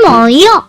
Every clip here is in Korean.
좋아요.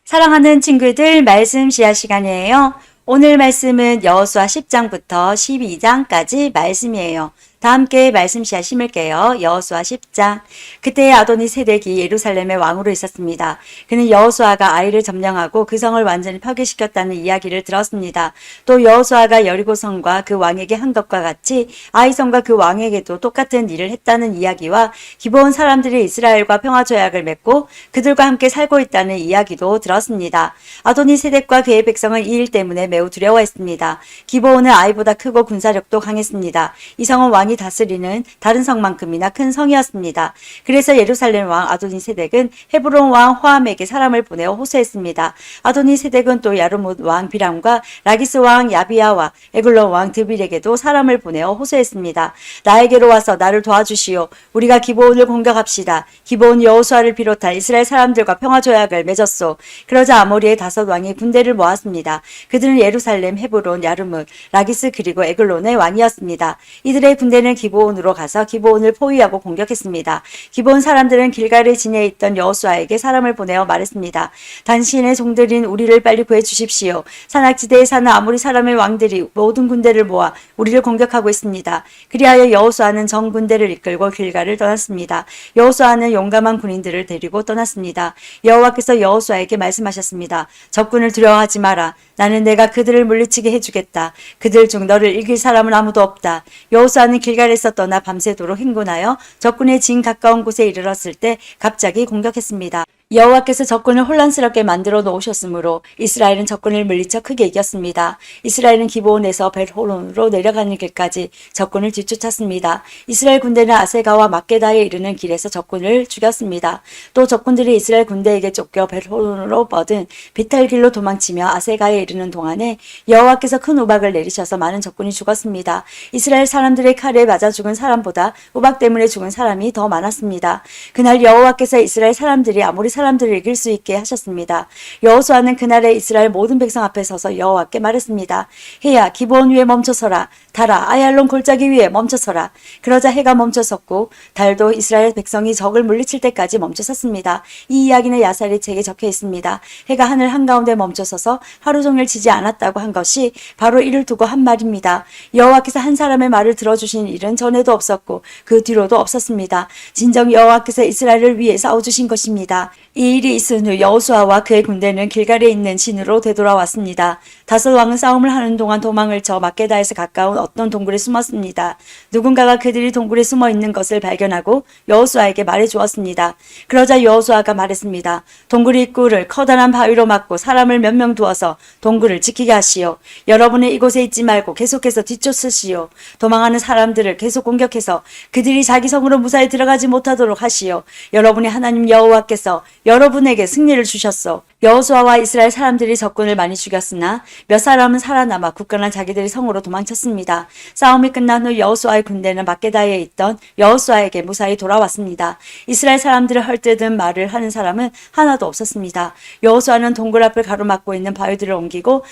사랑하는 친구들, 말씀 시야 시간이에요. 오늘 말씀은 여호수아 10장부터 12장까지 말씀이에요. 다 함께 말씀 시야 심을게요. 여호수아 10장. 그때 아도니 세덱이 예루살렘의 왕으로 있었습니다. 그는 여호수아가 아이를 점령하고 그 성을 완전히 파괴시켰다는 이야기를 들었습니다. 또 여호수아가 여리고성과 그 왕에게 한 것과 같이 아이성과 그 왕에게도 똑같은 일을 했다는 이야기와 기브온 사람들이 이스라엘과 평화조약을 맺고 그들과 함께 살고 있다는 이야기도 들었습니다. 아도니 세덱과 그의 백성은 이 일 때문에 매우 두려워했습니다. 기브온은 아이보다 크고 군사력도 강했습니다. 이 성은 왕이 다스리는 다른 성만큼이나 큰 성이었습니다. 그래서 예루살렘 왕 아도니 세덱은 헤브론 왕 호암에게 사람을 보내어 호소했습니다. 아도니 세덱은 또 야르뭇 왕 비람과 라기스 왕 야비야와 에글론 왕 드빌에게도 사람을 보내어 호소했습니다. 나에게로 와서 나를 도와주시오. 우리가 기브온을 공격합시다. 기브온 여호수아를 비롯한 이스라엘 사람들과 평화조약을 맺었소. 그러자 아모리의 5 왕이 군대를 모았습니다. 그들은 예루살렘, 헤브론, 야르뭇, 라기스 그리고 에글론의 왕이었습니다. 이들의 군대는 기브온으로 가서 기브온을 포위하고 공격했습니다. 기브온 사람들은 길갈에 지내 있던 여호수아에게 사람을 보내어 말했습니다. 당신의 종들인 우리를 빨리 구해 주십시오. 산악지대에 사는 아모리 사람의 왕들이 모든 군대를 모아 우리를 공격하고 있습니다. 그리하여 여호수아는 전 군대를 이끌고 길갈을 떠났습니다. 여호수아는 용감한 군인들을 데리고 떠났습니다. 여호와께서 여호수아에게 말씀하셨습니다. 적군을 두려워하지 마라. 나는 내가 그들을 물리치게 해주겠다. 그들 중 너를 이길 사람은 아무도 없다. 여호수아는 길갈에서 떠나 밤새도록 행군하여 적군의 진 가까운 곳에 이르렀을 때 갑자기 공격했습니다. 여호와께서 적군을 혼란스럽게 만들어 놓으셨으므로 이스라엘은 적군을 물리쳐 크게 이겼습니다. 이스라엘은 기브온에서 벳호론으로 내려가는 길까지 적군을 뒤쫓았습니다. 이스라엘 군대는 아세가와 막게다에 이르는 길에서 적군을 죽였습니다. 또 적군들이 이스라엘 군대에게 쫓겨 벳호론으로 뻗은 비탈길로 도망치며 아세가에 이르는 동안에 여호와께서 큰 우박을 내리셔서 많은 적군이 죽었습니다. 이스라엘 사람들의 칼에 맞아 죽은 사람보다 우박 때문에 죽은 사람이 더 많았습니다. 그날 여호와께서 이스라엘 사람들이 아모리 사람들을 이길 수 있게 하셨습니다. 여호수아는 그날에 이스라엘 모든 백성 앞에 서서 여호와께 말했습니다. 해야 기브온 위에 멈춰서라. 달아 아얄론 골짜기 위에 멈춰서라. 그러자 해가 멈춰섰고 달도 이스라엘 백성이 적을 물리칠 때까지 멈춰섰습니다. 이 이야기는 야살의 책에 적혀 있습니다. 해가 하늘 한가운데 멈춰서서 하루 종일 지지 않았다고 한 것이 바로 이를 두고 한 말입니다. 여호와께서 한 사람의 말을 들어주신 일은 전에도 없었고 그 뒤로도 없었습니다. 진정 여호와께서 이스라엘을 위해 싸워주신 것입니다. 이 일이 있은 후 여호수아와 그의 군대는 길갈에 있는 진으로 되돌아왔습니다. 5 왕은 싸움을 하는 동안 도망을 쳐 막게다에서 가까운 어떤 동굴에 숨었습니다. 누군가가 그들이 동굴에 숨어 있는 것을 발견하고 여호수아에게 말해 주었습니다. 그러자 여호수아가 말했습니다. 동굴 입구를 커다란 바위로 막고 사람을 몇 명 두어서 동굴을 지키게 하시오. 여러분은 이곳에 있지 말고 계속해서 뒤쫓으시오. 도망하는 사람들을 계속 공격해서 그들이 자기 성으로 무사히 들어가지 못하도록 하시오. 여러분이 하나님 여호와께서 여러분에게 승리를 주셨소. 여호수아와 이스라엘 사람들이 적군을 많이 죽였으나 몇 사람은 살아남아 굳건한 자기들의 성으로 도망쳤습니다. 싸움이 끝난 후 여호수아의 군대는 막게다에 있던 여호수아에게 무사히 돌아왔습니다. 이스라엘 사람들을 헐뜯은 말을 하는 사람은 하나도 없었습니다. 여호수아는 동굴 앞을 가로막고 있는 바위들을 옮기고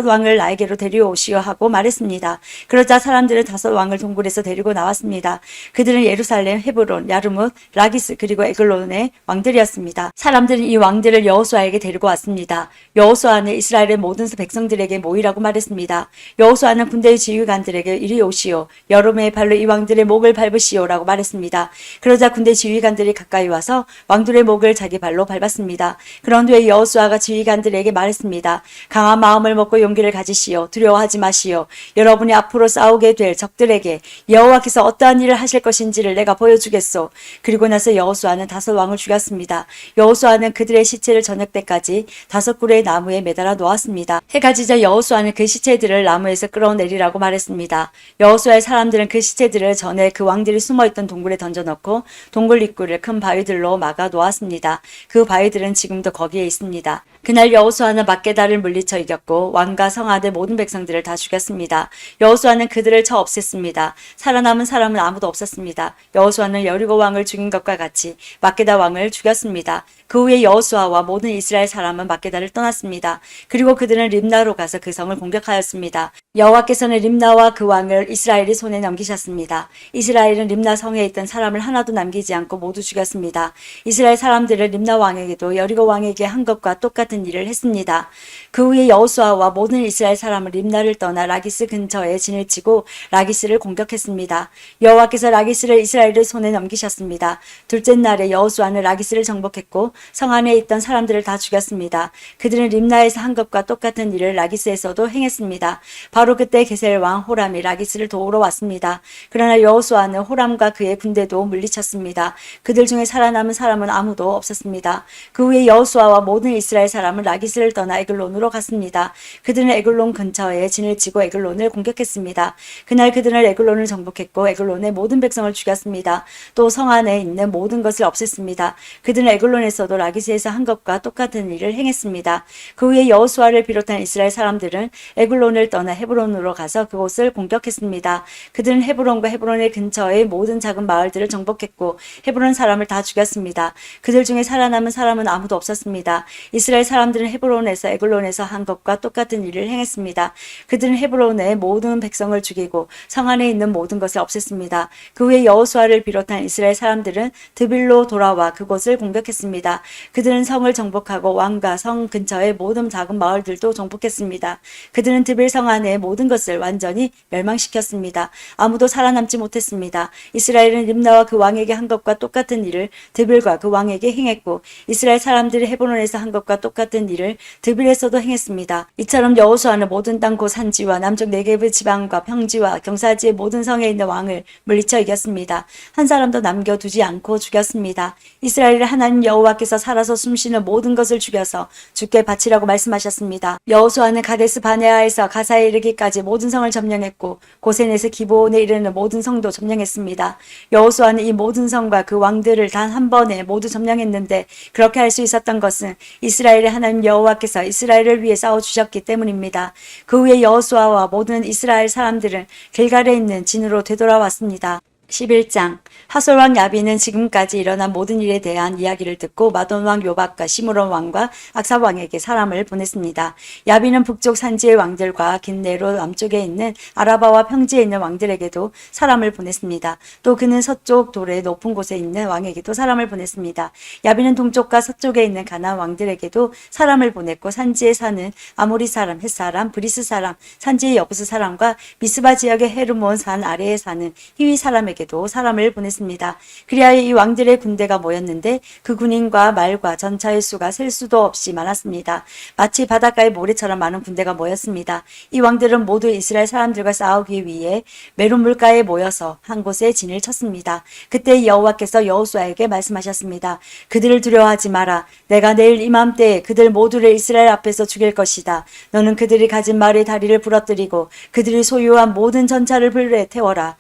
5 왕을 나에게로 데려오시오 하고 말했습니다. 그러자 사람들은 5 왕을 동굴에서 데리고 나왔습니다. 그들은 예루살렘, 헤브론, 야르뭇, 라기스 그리고 에글론의 왕들이었습니다. 사람들은 이 왕들을 여호수아에게 데리고 왔습니다. 여호수아는 이스라엘의 모든 백성들에게 모이라고 말했습니다. 여호수아는 군대의 지휘관들에게 이리 오시오. 여러분의 발로 이 왕들의 목을 밟으시오라고 말했습니다. 그러자 군대 지휘관들이 가까이 와서 왕들의 목을 자기 발로 밟았습니다. 그런 후에 여호수아가 지휘관들에게 말했습니다. 강한 마음을 먹고 용기를 가지시오. 두려워하지 마시오. 여러분이 앞으로 싸우게 될 적들에게 여호와께서 어떠한 일을 하실 것인지를 내가 보여주겠소. 그리고 나서 여호수아는 5 왕을 죽였습니다. 여호수아는 그들의 시체를 저녁 때까지 5 그루의 나무에 매달아 놓았습니다. 해가 지자 여호수아는 그 시체들을 나무에서 끌어내리라고 말했습니다. 여호수아의 사람들은 그 시체들을 전에 그 왕들이 숨어있던 동굴에 던져넣고 동굴 입구를 큰 바위들로 막아 놓았습니다. 그 바위들은 지금도 거기에 있습니다. 그날 여호수아는 막게다를 물리쳐 이겼고 왕과 성 안의 모든 백성들을 다 죽였습니다. 여호수아는 그들을 쳐 없앴습니다. 살아남은 사람은 아무도 없었습니다. 여호수아는 여리고 왕을 죽인 것과 같이 막게다 왕을 죽였습니다. 그 후에 여호수아와 모든 이스라엘 사람은 막게다를 떠났습니다. 그리고 그들은 림나로 가서 그 성을 공격하였습니다. 여호와께서는 림나와 그 왕을 이스라엘의 손에 넘기셨습니다. 이스라엘은 림나 성에 있던 사람을 하나도 남기지 않고 모두 죽였습니다. 이스라엘 사람들은 림나 왕에게도 여리고 왕에게 한 것과 똑같은 일을 했습니다. 그 후에 여호수아와 모든 이스라엘 사람은 림나를 떠나 라기스 근처에 진을 치고 라기스를 공격했습니다. 여호와께서 라기스를 이스라엘의 손에 넘기셨습니다. 둘째 날에 여호수아는 라기스를 정복했고 성 안에 있던 사람들을 다 죽였습니다. 그들은 림나에서 한 것과 똑같은 일을 라기스에서도 행했습니다. 바로 그때 게셀 왕 호람이 라기스를 도우러 왔습니다. 그러나 여호수아는 호람과 그의 군대도 물리쳤습니다. 그들 중에 살아남은 사람은 아무도 없었습니다. 그 후에 여호수아와 모든 이스라엘 사람은 라기스를 떠나 에글론으로 갔습니다. 그들은 에글론 근처에 진을 치고 에글론을 공격했습니다. 그날 그들은 에글론을 정복했고 에글론의 모든 백성을 죽였습니다. 또 성 안에 있는 모든 것을 없앴습니다. 그들은 에글론에서도 라기스에서 한 것과 똑같은 일을 행했습니다. 그 후에 여호수아를 비롯한 이스라엘 사람들은 에글론을 떠나 헤브론으로 가서 그곳을 공격했습니다. 그들은 헤브론과 헤브론의 근처의 모든 작은 마을들을 정복했고 헤브론 사람을 다 죽였습니다. 그들 중에 살아남은 사람은 아무도 없었습니다. 이스라엘 사람들은 헤브론에서 에글론에서 한 것과 똑같은 일을 행했습니다. 그들은 헤브론의 모든 백성을 죽이고 성 안에 있는 모든 것을 없앴습니다. 그 후에 여호수아를 비롯한 이스라엘 사람들은 드빌로 돌아와 그곳을 공격했습니다. 그들은 성을 정복하고 왕과 성 근처의 모든 작은 마을들도 정복했습니다. 그들은 드빌 성 안의 모든 것을 완전히 멸망시켰습니다. 아무도 살아남지 못했습니다. 이스라엘은 림나와 그 왕에게 한 것과 똑같은 일을 드빌과 그 왕에게 행했고 이스라엘 사람들이 헤브론에서 한 것과 똑같은 일을 드빌에서도 행했습니다. 이처럼 여호수아는 모든 땅 곧 산지와 남쪽 네게브 지방과 평지와 경사지의 모든 성에 있는 왕을 물리쳐 이겼습니다. 한 사람도 남겨두지 않고 죽였습니다. 이스라엘의 하나님 여호와께서 살아서 숨쉬는 모든 것을 죽여서 주께 바치라고 말씀하셨습니다. 여호수아는 가데스 바네아에서 가사에 이르기까지 모든 성을 점령했고 고센에서 기브온에 이르는 모든 성도 점령했습니다. 여호수아는 이 모든 성과 그 왕들을 단 한 번에 모두 점령했는데 그렇게 할 수 있었던 것은 이스라엘의 하나님 여호와께서 이스라엘을 위해 싸워주셨기 때문입니다. 그 후에 여호수아와 모든 이스라엘 사람들은 길갈에 있는 진으로 되돌아왔습니다. 11장 하솔왕 야비는 지금까지 일어난 모든 일에 대한 이야기를 듣고 마돈왕 요박과 시므론 왕과 악사 왕에게 사람을 보냈습니다. 야비는 북쪽 산지의 왕들과 긴네로 남쪽에 있는 아라바와 평지에 있는 왕들에게도 사람을 보냈습니다. 또 그는 서쪽 돌의 높은 곳에 있는 왕에게도 사람을 보냈습니다. 야비는 동쪽과 서쪽에 있는 가나안 왕들에게도 사람을 보냈고 산지에 사는 아모리 사람, 헷 사람, 브리스 사람, 산지의 여부스 사람과 미스바 지역의 헤르몬 산 아래에 사는 히위 사람에게 도 사람을 보냈습니다. 그리하여 이 왕들의 군대가 모였는데 그 군인과 말과 전차의 수가 셀 수도 없이 많았습니다. 마치 바닷가의 모래처럼 많은 군대가 모였습니다. 이 왕들은 모두 이스라엘 사람들과 싸우기 위해 메론 물가에 모여서 한 곳에 진을 쳤습니다. 그때 여호와께서 여호수아에게 말씀하셨습니다. 그들을 두려워하지 마라. 내가 내일 이맘때에 그들 모두를 이스라엘 앞에서 죽일 것이다. 너는 그들이 가진 말의 다리를 부러뜨리고 그들이 소유한 모든 전차를 불에 태워라.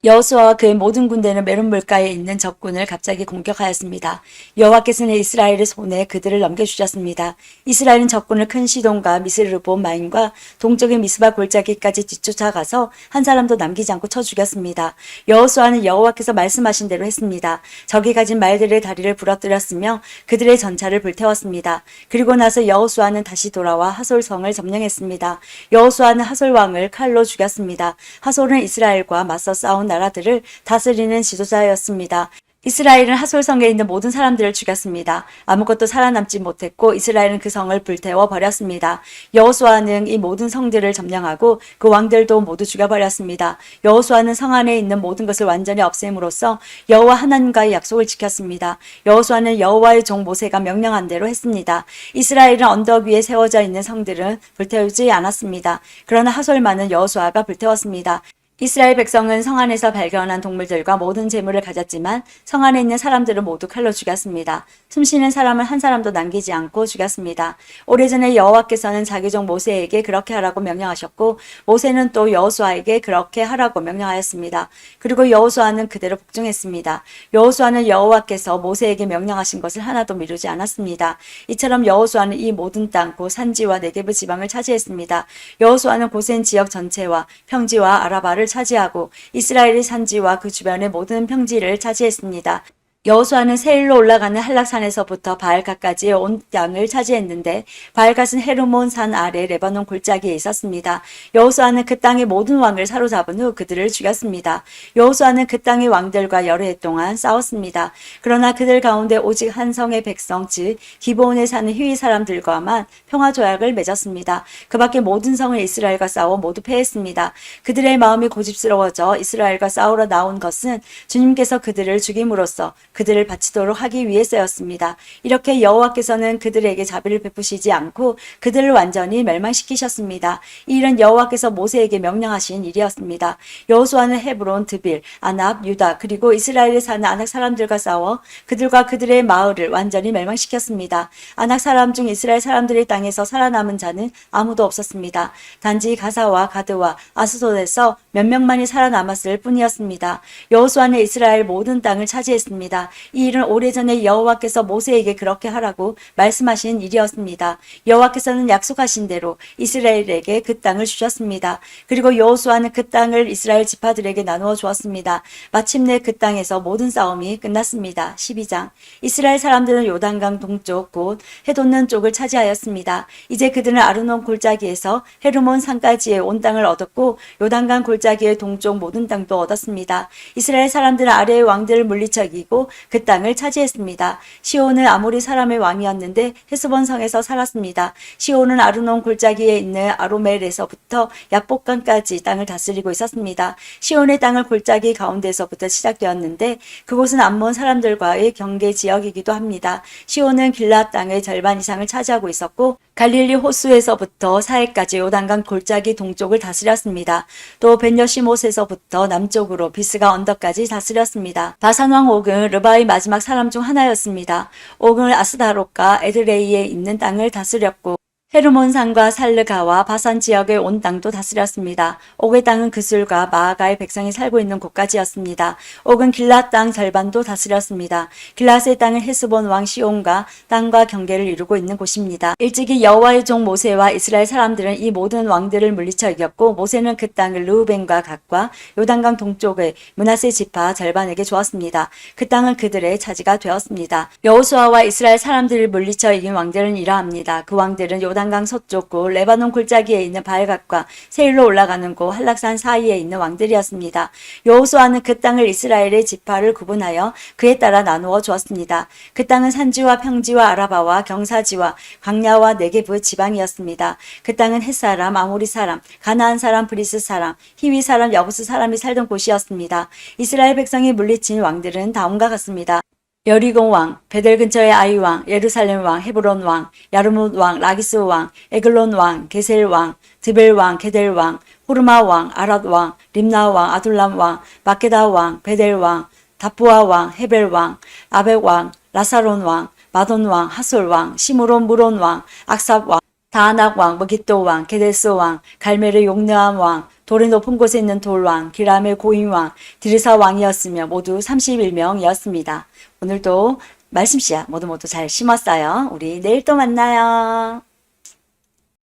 여호수아와 그의 모든 군대는 메론 물가에 있는 적군을 갑자기 공격하였습니다. 여호와께서는 이스라엘의 손에 그들을 넘겨주셨습니다. 이스라엘은 적군을 큰 시돈과 미스르본 마임과 동쪽의 미스바 골짜기까지 뒤쫓아가서 한 사람도 남기지 않고 쳐 죽였습니다. 여호수아는 여호와께서 말씀하신 대로 했습니다. 적이 가진 말들의 다리를 부러뜨렸으며 그들의 전차를 불태웠습니다. 그리고 나서 여호수아는 다시 돌아와 하솔성을 점령했습니다. 여호수아는 하솔 왕을 칼로 죽였습니다. 하솔은 이스라엘과 맞서 싸운 나라들을 다스리는 지도자였습니다. 이스라엘은 하솔성에 있는 모든 사람들을 죽였습니다. 아무것도 살아남지 못했고 이스라엘은 그 성을 불태워 버렸습니다. 여호수아는 이 모든 성들을 점령하고 그 왕들도 모두 죽여버렸습니다. 여호수아는 성 안에 있는 모든 것을 완전히 없앰으로써 여호와 하나님과의 약속을 지켰습니다. 여호수아는 여호와의 종 모세가 명령한 대로 했습니다. 이스라엘은 언덕 위에 세워져 있는 성들은 불태우지 않았습니다. 그러나 하솔만은 여호수아가 불태웠습니다. 이스라엘 백성은 성 안에서 발견한 동물들과 모든 재물을 가졌지만 성 안에 있는 사람들은 모두 칼로 죽였습니다. 숨쉬는 사람을 한 사람도 남기지 않고 죽였습니다. 오래전에 여호와께서는 자기 종 모세에게 그렇게 하라고 명령하셨고 모세는 또 여호수아에게 그렇게 하라고 명령하였습니다. 그리고 여호수아는 그대로 복종했습니다. 여호수아는 여호와께서 모세에게 명령하신 것을 하나도 미루지 않았습니다. 이처럼 여호수아는 이 모든 땅 곧 산지와 네게브 지방을 차지했습니다. 여호수아는 고센 지역 전체와 평지와 아라바를 차지하고 이스라엘의 산지와 그 주변의 모든 평지를 차지했습니다. 여호수아는 세일로 올라가는 한락산에서부터 바알갓까지의 온 땅을 차지했는데 바알갓은 헤르몬 산 아래 레바논 골짜기에 있었습니다. 여호수아는 그 땅의 모든 왕을 사로잡은 후 그들을 죽였습니다. 여호수아는 그 땅의 왕들과 여러 해 동안 싸웠습니다. 그러나 그들 가운데 오직 한 성의 백성 즉 기브온에 사는 히위 사람들과만 평화 조약을 맺었습니다. 그 밖에 모든 성을 이스라엘과 싸워 모두 패했습니다. 그들의 마음이 고집스러워져 이스라엘과 싸우러 나온 것은 주님께서 그들을 죽임으로써 그들을 바치도록 하기 위해서였습니다. 이렇게 여호와께서는 그들에게 자비를 베푸시지 않고 그들을 완전히 멸망시키셨습니다. 이 일은 여호와께서 모세에게 명령하신 일이었습니다. 여호수아는 헤브론, 드빌, 아납, 유다 그리고 이스라엘에 사는 아낙 사람들과 싸워 그들과 그들의 마을을 완전히 멸망시켰습니다. 아낙 사람 중 이스라엘 사람들의 땅에서 살아남은 자는 아무도 없었습니다. 단지 가사와 가드와 아스돗에서 몇 명만이 살아남았을 뿐이었습니다. 여호수아는 이스라엘 모든 땅을 차지했습니다. 이 일은 오래전에 여호와께서 모세에게 그렇게 하라고 말씀하신 일이었습니다. 여호와께서는 약속하신 대로 이스라엘에게 그 땅을 주셨습니다. 그리고 여호수아는 그 땅을 이스라엘 지파들에게 나누어 주었습니다. 마침내 그 땅에서 모든 싸움이 끝났습니다. 12장 이스라엘 사람들은 요단강 동쪽 곧 해돋는 쪽을 차지하였습니다. 이제 그들은 아르논 골짜기에서 헤르몬 산까지의 온 땅을 얻었고 요단강 골짜기의 동쪽 모든 땅도 얻었습니다. 이스라엘 사람들은 아래의 왕들을 물리쳐 이기고 그 땅을 차지했습니다. 시온은 아모리 사람의 왕이었는데 헤스본 성에서 살았습니다. 시온은 아르논 골짜기에 있는 아로멜에서부터 야복강까지 땅을 다스리고 있었습니다. 시온의 땅은 골짜기 가운데서부터 시작되었는데 그곳은 암몬 사람들과의 경계 지역이기도 합니다. 시온은 길랏 땅의 절반 이상을 차지하고 있었고 갈릴리 호수에서부터 사해까지 요단강 골짜기 동쪽을 다스렸습니다. 또 벤여시못에서부터 남쪽으로 비스가 언덕까지 다스렸습니다. 바산왕 옥은 르바의 마지막 사람 중 하나였습니다. 옥은 아스다롯과 에드레이에 있는 땅을 다스렸고 헤르몬산과 살르가와 바산 지역의 온 땅도 다스렸습니다. 옥의 땅은 그술과 마아가의 백성이 살고 있는 곳까지였습니다. 옥은 길랏 땅 절반도 다스렸습니다. 길랏의 땅은 헤스본 왕 시온과 땅과 경계를 이루고 있는 곳입니다. 일찍이 여호와의 종 모세와 이스라엘 사람들은 이 모든 왕들을 물리쳐 이겼고 모세는 그 땅을 르우벤과 갓과 요단강 동쪽의 므낫세 지파 절반에게 주었습니다. 그 땅은 그들의 차지가 되었습니다. 여호수아와 이스라엘 사람들을 물리쳐 이긴 왕들은 이러합니다. 그 왕들은 요단강 서쪽 곳 레바논 골짜기에 있는 바알갓과 세일로 올라가는 곳 한락산 사이에 있는 왕들이었습니다. 여호수아는 그 땅을 이스라엘의 지파를 구분하여 그에 따라 나누어 주었습니다. 그 땅은 산지와 평지와 아라바와 경사지와 광야와 네게브 지방이었습니다. 그 땅은 헷 사람, 아모리 사람, 가나안 사람, 브리스 사람, 히위 사람, 여부스 사람이 살던 곳이었습니다. 이스라엘 백성이 물리친 왕들은 다음과 같습니다. 여리고 왕, 베델 근처의 아이 왕, 예루살렘 왕, 헤브론 왕, 야르뭇 왕, 라기스 왕, 에글론 왕, 게셀 왕, 드벨 왕, 게델 왕, 호르마 왕, 아랏 왕, 림나 왕, 아둘람 왕, 마케다 왕, 베델 왕, 다푸아 왕, 헤벨 왕, 아벡 왕, 라사론 왕, 마돈 왕, 하솔 왕, 시므론 무론 왕, 악삽 왕, 다아낙 왕, 무깃도 왕, 게데스 왕, 갈멜의 용느암 왕, 돌의 높은 곳에 있는 돌왕, 기람의 고인왕, 드르사 왕이었으며 모두 31명이었습니다. 오늘도 말씀 씨앗 모두 잘 심었어요. 우리 내일 또 만나요.